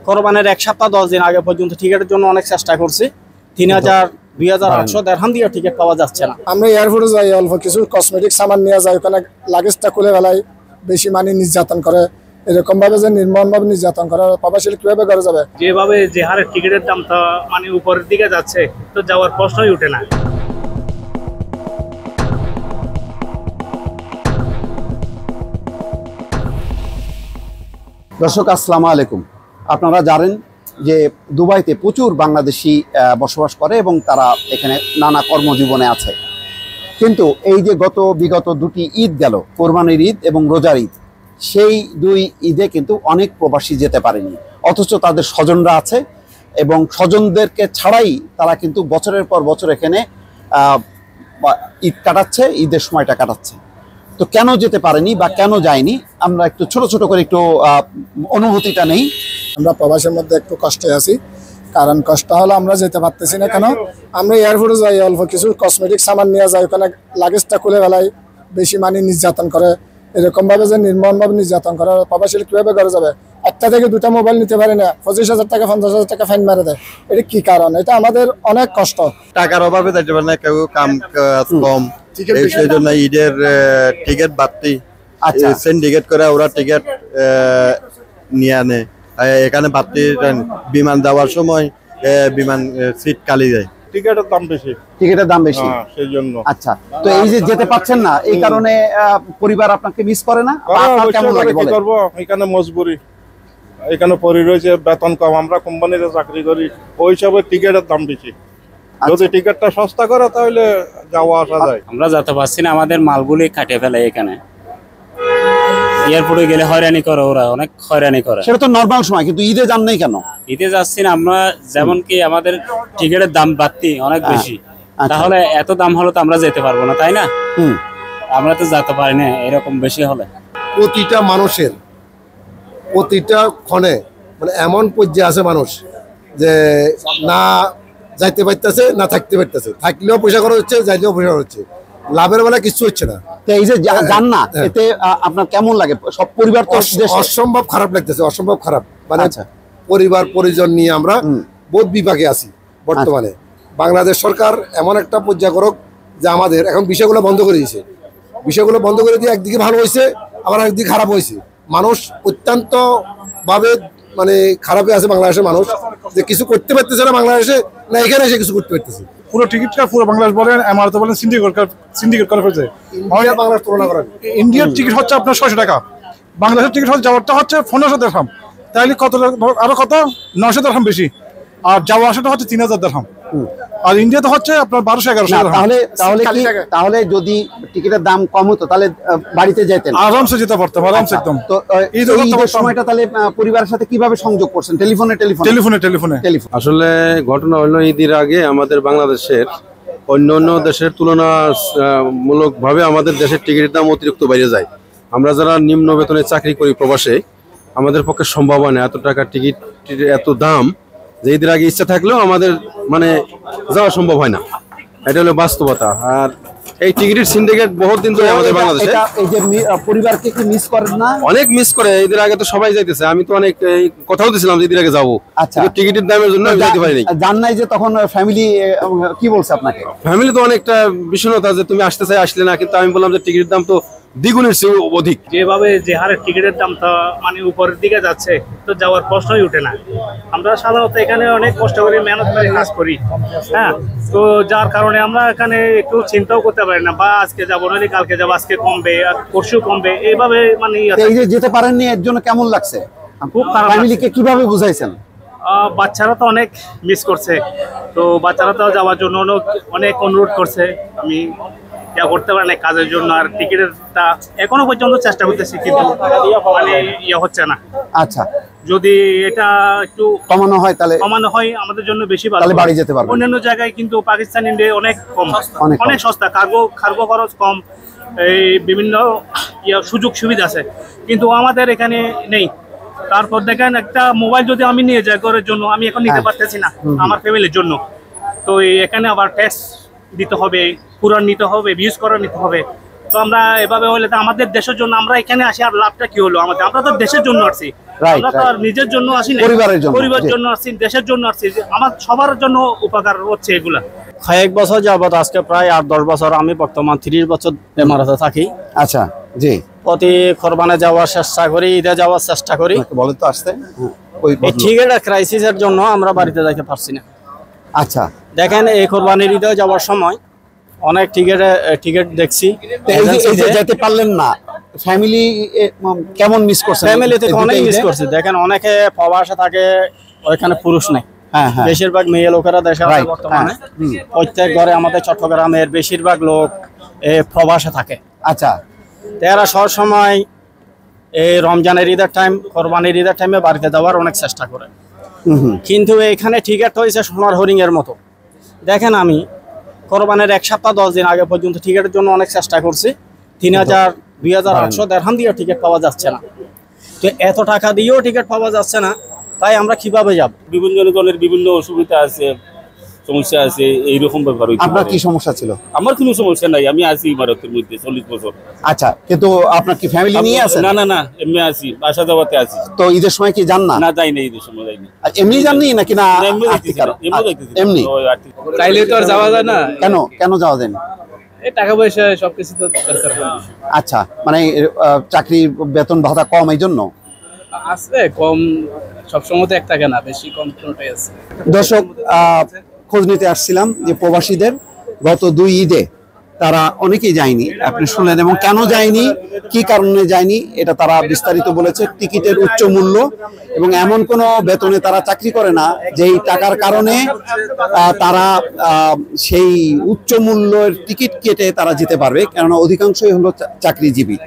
কোরবানির 1 সপ্তাহ 10 দিন আগে পর্যন্ত টিকিটের জন্য অনেক চেষ্টা করছি। 3000 2800 দেড়হাম দিয়ে টিকিট পাওয়া যাচ্ছে না। আমরা এয়ারপোর্টে যাই, অল্প কিছু কসমেটিক সামান নিয়ে যাই, ওখানে লাগেজটা খুলে ফেলাই, বেশি মানে নির্যাতন করে, এরকম ভাবে যে নির্মমভাবে নির্যাতন করে, প্রবাসী কিভাবে করে যাবে? যেভাবে যে হারে টিকিটের দাম তো মানে উপরের দিকে যাচ্ছে, তো যাওয়ার প্রশ্নই ওঠে না। দর্শক আসসালামু আলাইকুম। আপনারা জানেন যে দুবাইতে প্রচুর বাংলাদেশি বসবাস করে এবং তারা এখানে নানা কর্মজীবনে আছে। কিন্তু এই যে বিগত দুটি ঈদ গেল, কোরবানির ঈদ এবং রোজার ঈদ, সেই দুই ঈদে কিন্তু অনেক প্রবাসী যেতে পারেনি, অথচ তাদের স্বজনরা আছে এবং স্বজনদেরকে ছাড়াই তারা কিন্তু বছরের পর বছর এখানে ঈদ কাটাচ্ছে, ঈদের সময়টা কাটাচ্ছে। তো কেন যেতে পারেনি বা কেন যায়নি, আমরা একটু ছোট ছোট করে একটু অনুভূতিটা নেই। আমরা প্রবাসের মধ্যে একটু কষ্টে আছি, কারণ কষ্ট হলো আমরা যেতে পারতেছি না। কেন? আমরা এয়ারপোর্টে যাই, অল্প কিছু কসমেটিক সামান নিয়ে যাই, ওখানে লাগেজটা খুলে ফেলাই, বেশি মানে নির্যাতন করে, এরকম ভাবে যে নির্মমভাবে নির্যাতন করে, প্রবাসী কিভাবে করে যাবে? একটা থেকে দুটা মোবাইল নিতে পারে না, 25,000 টাকা 50,000 টাকা ফাইন মারে দেয়। এটা কি কারণ? এটা আমাদের অনেক কষ্ট। টাকার অভাবে যাইতে পারে না, কেউ কাম কম, সেই জন্য ঈদের টিকিট বাড়তি সিন্ডিকেট করে ওরা টিকিট নিয়ে আনে। এখানে বাড়তি বিমান যাওয়ার সময় বিমান সিট খালি যায়, টিকিটের দাম বেশি, সেই জন্য। আচ্ছা, তো এই যে যেতে পারছেন না, এই কারণে পরিবার আপনাকে মিস করে না? কেমন লাগে বলেন? এখানে মজবুরি, এখানে পরি রয়েছে, বেতন কম, আমরা কোম্পানিতে চাকরি করি, ওই হিসাবে টিকিটের দাম বেশি। যদি টিকিটটা সস্তা করে তাহলে যাওয়া আসা যায়। আমরা যেতে পারছি না, আমাদের মালগুলি কাটিয়ে ফেলে। এখানে এয়ারপোর্টে গেলে হয়রানি করে, ওরা অনেক হয়রানি করে। সেটা তো নরমাল সময়, কিন্তু ঈদে যান নাই কেন? ঈদে যাচ্ছি না আমরা, যেমন কি আমাদের টিকিটের দাম বাড়তি অনেক বেশি, তাহলে এত দাম হলে তো আমরা যেতে পারবো না, তাই না? আমরা তো যেতে পারি না এরকম বেশি হলে। প্রতিটা মানুষের প্রতিটা ক্ষণে মানে এমন পর্যায়ে আছে মানুষ যে না যাইতে পারতেছে, না থাকতে পারতেছে, থাকলেও পয়সা খরচ হচ্ছে, যাইলেও পয়সা খরচ হচ্ছে, লাভের বেলা কিছু হচ্ছে না। এই যে যান না, এতে আপনার কেমন লাগে? সব পরিবার তো অসম্ভব খারাপ লাগতেছে, অসম্ভব খারাপ। মানে পরিবার পরিজন নিয়ে আমরা বহুত বিপাকে আছি বর্তমানে। বাংলাদেশ সরকার এমন একটা পর্যায় করুক যে আমাদের এখন বিষয়গুলো বন্ধ করে দিয়েছে। বিষয়গুলো বন্ধ করে দিয়ে একদিকে ভালো হয়েছে, আবার একদিকে খারাপ হয়েছে। মানুষ অত্যন্ত ভাবে মানে খারাপে আছে বাংলাদেশের মানুষ, যে কিছু করতে পারতেছে না বাংলাদেশে, না এখানে এসে কিছু করতে পারতেছে। পুরো টিকিটটা পুরো বাংলাদেশ বলেন, এমআরতে বলেন, সিন্ডিকেট করে ফেলছে। ইন্ডিয়া বাংলাদেশ তুলনা করেন, ইন্ডিয়ার টিকিট হচ্ছে আপনার 600 টাকা, বাংলাদেশের টিকিট যাওয়ারটা হচ্ছে 1500 দিরহাম, তাহলে কত আরো কত 900 দিরহাম বেশি, আর যাওয়া আসাটা হচ্ছে 3000 দিরহাম, আর ইন্ডিয়াতে হচ্ছে আপনার 1200-1100 দিরহাম। তাহলে যদি টিকিটের দাম কম হতো তাহলে বাড়িতে যেতেন, আরামসে যেতে পারতাম, আরামসে একদম। তো ঈদের সময়টা তাহলে পরিবারের সাথে কিভাবে সংযোগ করছেন? টেলিফোনে? আসলে ঘটনা হলো, ঈদের আগে আমাদের বাংলাদেশের অন্য দেশের তুলনামূলক ভাবে আমাদের দেশের টিকিটের দাম অতিরিক্ত বেড়ে যায়। আমরা যারা নিম্ন বেতনে চাকরি করি প্রবাসে, আমাদের পক্ষে সম্ভব হয় না এত টাকা টিকিট, এত দাম, যে ঈদের আগে ইচ্ছা থাকলেও আমাদের মানে যাওয়া সম্ভব হয় না। এটা হলো বাস্তবতা। আর এই টিকিটের সিন্ডিকেট বহুত দিন ধরে আমাদের বাংলাদেশে। এই যে পরিবারকে কি মিস করেন না? অনেক মিস করে। ঈদের আগে তো সবাই যাইতেছে, আমি তো অনেক কথাও দিয়েছিলাম যে ঈদের আগে যাবো, কিন্তু টিকিটের দামের জন্য যাইতে পারিনি। জান নাই যে তখন ফ্যামিলি কি বলছে আপনাকে? ফ্যামিলি তো অনেকটা বিষণ্ণতা যে তুমি আসতে চাই, আসলে না, কিন্তু আমি বললাম যে টিকিটের দাম তো দ্বিগুণের চেয়ে অধিক। যেভাবে যে হারে টিকিটের দাম তো মানে উপরের দিকে যাচ্ছে, তো যাওয়ার প্রশ্নই ওঠে না। আমরা সাধারণত এখানে অনেক কষ্ট করে মেহনত করে কাজ করি, হ্যাঁ, তো যার কারণে আমরা এখানে একটু চিন্তাও করতে পারি না, বা আজকে যাবো নাহলে কালকে যাবো, আজকে কমবে আর পরশু কমবে, এইভাবে মানে। এই যে যেতে পারেননি, এর জন্য কেমন লাগছে? খুব খারাপ। ফ্যামিলিকে কিভাবে বুঝাইছেন? বাচ্চারা তো অনেক মিস করছে, তো বাচ্চারা তো যাওয়ার জন্য অনেক অনুরোধ করছে। আমি যা করতে পারি না কাজের জন্য, আর টিকিটেরটা এখনো পর্যন্ত চেষ্টা করতেছি, কিন্তু মানে হচ্ছে না। আচ্ছা, যদি এটা একটু কমানো হয় আমাদের জন্য বেশি ভালো, তাহলে বাড়ি যেতে পারবো। অন্যান্য জায়গায় কিন্তু পাকিস্তান, ইন্ডিয়া অনেক কম, অনেক সস্তা, কার্গো খরচ কম, এই বিভিন্ন সুযোগ সুবিধা আছে, কিন্তু আমাদের এখানে নেই। তারপর দেখেন, একটা মোবাইল যদি আমি নিয়ে যাই ঘরের জন্য, আমি এখন নিতে পারতেছি না আমার ফ্যামিলির জন্য, তো এখানে আবার ট্যাক্স দিতে হবে, পুরান নিতে হবে, ইউজ করা নিতে হবে। তো আমরা এভাবে হলে তো আমাদের দেশের জন্য আমরা এখানে আসি, আর লাভটা কি হলো আমাদের? আমরা তো দেশের জন্য আসছি, Right, আমরা তো আর নিজের জন্য আসি না, পরিবারের জন্য, পরিবারের জি। জন্য আসছি, দেশের জন্য আসছি, যে আমার সবার জন্য উপকার হচ্ছে এগুলা। কয়েক বছর যাবত, আজকে প্রায় 8-10 বছর, আমি বর্তমান 30 বছর এমারাতে থাকি। আচ্ছা, জি, প্রতি কোরবানে যাওয়ার চেষ্টা করি, ঈদে যাওয়ার চেষ্টা করি। বলেন তো আসতে। ওই এই টিকিটের ক্রাইসিসের জন্য আমরা বাড়িতে যাইতে পারছি না। আচ্ছা, দেখেন, এই কোরবানির ঈদে যাওয়ার সময় অনেক টিকিট দেখছি। তো এই যে যেতে পারলেন না, ফ্যামিলি কেমন মিস করছেন? ফ্যামিলি থেকে অনেক মিস করছি। দেখেন, অনেকে প্রবাসে থাকে, ওইখানে পুরুষ নেই, হ্যাঁ হ্যাঁ, বেশিরভাগ মেয়ে লোকেরা দেশে আছে Right, বর্তমানে। প্রত্যেক ঘরে আমাদের চট্টগ্রামের বেশিরভাগ লোক প্রবাসে থাকে। আচ্ছা, তারা সব সময় এই রমজানের ঈদের টাইম, কোরবানির ঈদের টাইমে বাড়িতে যাওয়ার অনেক চেষ্টা করে, কিন্তু এখানে টিকিট হয়েছে সোনার হরিণের মতো। দেখেন, আমি কোরবানের 1 সপ্তাহ 10 দিন আগে পর্যন্ত টিকিটের জন্য অনেক চেষ্টা করছি। 3000, 2800 দেড়হাম দিয়েও টিকিট পাওয়া যাচ্ছে না। তো এত টাকা দিয়েও টিকিট পাওয়া যাচ্ছে না, তাই আমরা কিভাবে যাব? বিভিন্ন জনের বিভিন্ন অসুবিধা আছে, সমস্যা আছে, এইরকম ব্যাপার হইতে আপনার পারে। কি সমস্যা ছিল? আমার কোনো সমস্যা নাই, আমি আছি ভারতের মধ্যে 40 বছর। আচ্ছা, কিন্তু আপনার কি ফ্যামিলি নিয়ে আছেন? না না না, এমনি আছি, বাসা যাওয়াতে আছি। তো ঈদের সময় কি যান না? না, যাই না, ঈদের সময় যাই না। আর এমনি যাননি নাকি না এমনি আর্থিক যাইতেছি, কারণ? এমনি যাইতেছি। এমনি? ওই আর্থিক। চাইলে তো আর যাওয়া যায় না, কেন যাওয়া যায় না? এই টাকা পয়সা সবকিছু তো দরকার পড়ে। আচ্ছা, মানে চাকরির বেতন ভাতা কম, এই জন্য? আছে কম, সবসময় তো এক থাকে না, বেশি কম কোনটাই আছে। দর্শক, খোঁজ নিতে আসছিলাম যে প্রবাসীদের গত 2 ঈদে তারা অনেকেই যায়নি, আপনি শুনলেন, এবং কেন যায়নি, কি কারণে যায়নি, এটা তারা বিস্তারিত বলেছে। টিকিটের উচ্চ মূল্য এবং এমন কোনো বেতনে তারা চাকরি করে না যেই টাকার কারণে তারা সেই উচ্চ মূল্যের টিকিট কেটে তারা যেতে পারবে, কেননা অধিকাংশই হলো চাকরিজীবী।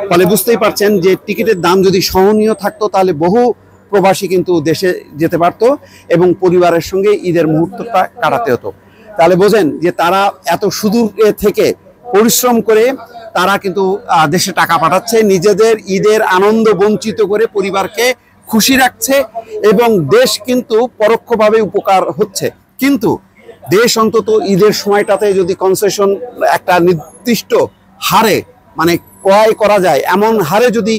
ফলে বুঝতেই পারছেন যে টিকিটের দাম যদি সহনীয় থাকতো, তাহলে বহু প্রবাসী কিন্তু দেশে যেতে পারতো এবং পরিবারের সঙ্গে ঈদের মুহূর্তটা কাটাতে হতো। তাহলে বোঝেন যে তারা এত সুদূর থেকে পরিশ্রম করে তারা কিন্তু দেশে টাকা পাঠাচ্ছে, নিজেদের ঈদের আনন্দ বঞ্চিত করে পরিবারকে খুশি রাখছে, এবং দেশ কিন্তু পরোক্ষভাবে উপকার হচ্ছে। কিন্তু দেশ অন্তত ঈদের সময়টাতে যদি কনসেশন একটা নির্দিষ্ট হারে, মানে ক্রয় করা যায় এমন হারে যদি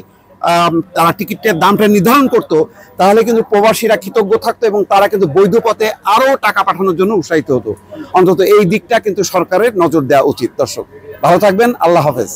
তারা টিকিটের দামটা নির্ধারণ করত, তাহলে কিন্তু প্রবাসীরা কৃতজ্ঞ থাকতো এবং তারা কিন্তু বৈধ পথে আরো টাকা পাঠানোর জন্য উৎসাহিত হতো। অন্তত এই দিকটা কিন্তু সরকারের নজর দেওয়া উচিত। দর্শক, ভালো থাকবেন, আল্লাহ হাফেজ।